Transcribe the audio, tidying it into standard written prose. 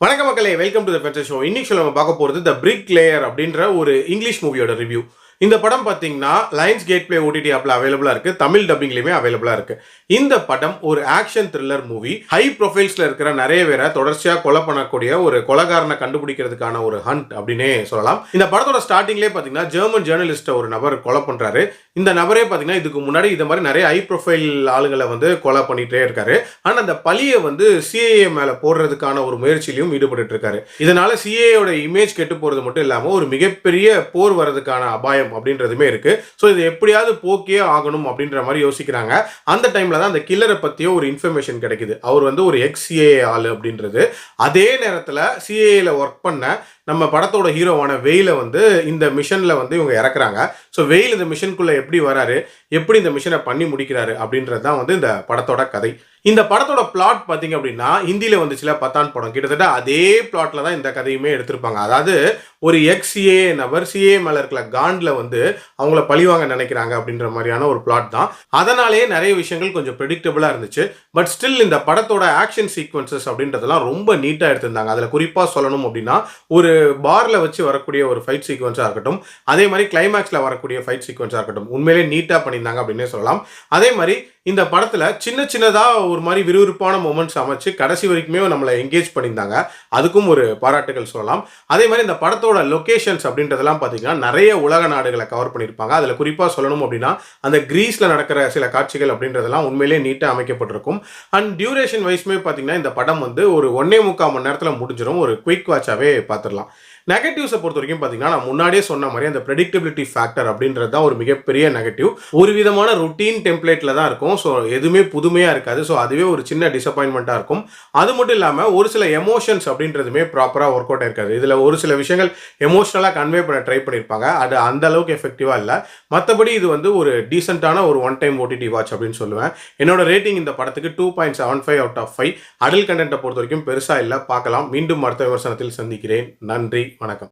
வணக்க மக்களே, welcome to the ஃபென்சர் show. இன்னைக்கு நம்ம பார்க்க போகிறது த பிரிக் லேயர் அப்படின்ற ஒரு இங்கிலீஷ் மூவியோட ரிவ்யூ. இந்த படம் பார்த்தீங்கன்னா லயன்ஸ் கேட் பிளே ஓடிடி ஆப்ல அவைலபிளா இருக்கு, தமிழ் டப்பிங்லயுமே அவைலபிளா இருக்கு. இந்த படம் ஒரு ஆக்ஷன் த்ரில்லர் மூவி. ஹை ப்ரொஃபைல்ஸ்ல இருக்கிற நிறைய பேரை தொடர்ச்சியா கொலை பண்ணக்கூடிய ஒரு கொலைகாரனை கண்டுபிடிக்கிறதுக்கான ஒரு ஹண்ட் அப்படின்னே சொல்லலாம். இந்த படத்தோட ஸ்டார்டிங்லேயே பார்த்தீங்கன்னா ஜெர்மன் ஜேர்னலிஸ்ட் ஒரு நபர் கொலை பண்றாரு. இந்த நபரே பார்த்தீங்கன்னா இதுக்கு முன்னாடி இந்த மாதிரி நிறைய ஹை ப்ரொஃபைல் ஆளுகளை கொலை பண்ணிட்டே இருக்காரு. ஆனால் அந்த பழியை சிஏஏ மேல போடுறதுக்கான ஒரு முயற்சியிலையும் ஈடுபட்டு இருக்காரு. இதனால சிஏஏயோட இமேஜ் கெட்டு போறது மட்டும் இல்லாமல் ஒரு மிகப்பெரிய போர் வர்றதுக்கான அபாயம் அப்படின்றதுமே இருக்கு. ஸோ இது எப்படியாவது போக்கியே ஆகணும் அப்படின்ற மாதிரி யோசிக்கிறாங்க. அந்த டைம்ல தான் அந்த கில்லரை பத்தியோ ஒரு இன்ஃபர்மேஷன் கிடைக்குது. அவர் ஒரு எக்ஸ் சிஏஏ ஆளு அப்படின்றது. அதே நேரத்தில் சிஏஏல ஒர்க் பண்ண நம்ம படத்தோட ஹீரோவான வெயில இந்த மிஷன்ல இவங்க இறக்குறாங்க. ஸோ வெயில் இந்த மிஷனுக்குள்ள எப்படி வராரு, எப்படி இந்த மிஷனை பண்ணி முடிக்கிறாரு அப்படின்றது தான் இந்த படத்தோட கதை. இந்த படத்தோட பிளாட் பார்த்தீங்க அப்படின்னா ஹிந்தியில் வந்துச்சுல பத்தான் படம், கிட்டத்தட்ட அதே பிளாட்ல தான் இந்த கதையுமே எடுத்திருப்பாங்க. அதாவது ஒரு எக்ஸ் சிஏ நபர் சிஏ மேல இருக்கிற காண்டில் அவங்கள பழிவாங்க நினைக்கிறாங்க அப்படின்ற மாதிரியான ஒரு பிளாட் தான். அதனாலேயே நிறைய விஷயங்கள் கொஞ்சம் ப்ரெடிக்டபிளா இருந்துச்சு. பட் ஸ்டில் இந்த படத்தோட ஆக்ஷன் சீக்வன்சஸ் அப்படின்றதெல்லாம் ரொம்ப நீட்டாக எடுத்திருந்தாங்க. அதில் குறிப்பாக சொல்லணும் அப்படின்னா ஒரு பார்ல வச்சு வரக்கூடிய ஒரு ஃபைட் சீக்வன்ஸாக இருக்கட்டும், அதே மாதிரி கிளைமேக்ஸில் வரக்கூடிய ஃபைட் சீக்வன்ஸாக இருக்கட்டும், உண்மையிலே நீட்டாக பண்ணியிருந்தாங்க அப்படின்னே சொல்லலாம். அதே மாதிரி இந்த படத்தில் சின்ன சின்னதாக ஒரு மாதிரி விறுவிறுப்பான மொமெண்ட்ஸ் அமைச்சு கடைசி வரைக்குமே நம்மளை என்கேஜ் பண்ணியிருந்தாங்க. அதுக்கும் ஒரு பாராட்டுகள் சொல்லலாம். அதே மாதிரி இந்த படத்தோட லொகேஷன்ஸ் அப்படின்றதெல்லாம் பார்த்தீங்கன்னா நிறைய உலக நாடுகளை கவர் பண்ணியிருப்பாங்க. அதில் குறிப்பாக சொல்லணும் அப்படின்னா அந்த கிரீஸில் நடக்கிற சில காட்சிகள் அப்படின்றதெல்லாம் உண்மையிலே நீட்டாக அமைக்கப்பட்டிருக்கும். அண்ட் டியூரேஷன் வைஸ்மே பார்த்தீங்கன்னா இந்த படம் ஒரு 1.25 மணி நேரத்தில் முடிஞ்சிடும். ஒரு குயிக் வாட்சாகவே பார்த்துடலாம். நெகட்டிவ்ஸை பொறுத்த வரைக்கும் பார்த்தீங்கன்னா நான் முன்னாடியே சொன்ன மாதிரி அந்த ப்ரெடிக்டபிலிட்டி ஃபேக்டர் அப்படின்றது தான் ஒரு மிகப்பெரிய நெகட்டிவ். ஒரு விதமான ருட்டீன் டெம்ப்ளேட்டில் தான் இருக்கும். ஸோ எதுவுமே புதுமையாக இருக்காது. ஸோ அதுவே ஒரு சின்ன டிசப்பாயின்மெண்ட்டாக இருக்கும். அது மட்டும் இல்லாமல் ஒரு சில எமோஷன்ஸ் அப்படின்றதுமே ப்ராப்பராக ஒர்க் அவுட் ஆயிருக்காது. இதில் ஒரு சில விஷயங்கள் எமோஷனலாக கன்வே பண்ண ட்ரை பண்ணியிருப்பாங்க. அது அந்த அளவுக்கு எஃபெக்டிவாக இல்லை. மற்றபடி இது ஒரு டீசென்ட்டான ஒரு ஒன் டைம் ஓடிடி வாட்ச் அப்படின்னு சொல்லுவேன். என்னோட ரேட்டிங் இந்த படத்துக்கு 2.75 அவுட் ஆஃப் 5. அடல்ட் கண்டென்ட்டை பொறுத்த வரைக்கும் பெருசாக இல்லை, பார்க்கலாம். மீண்டும் அடுத்த விமர்சனத்தில் சந்திக்கிறேன். நன்றி, வணக்கம்.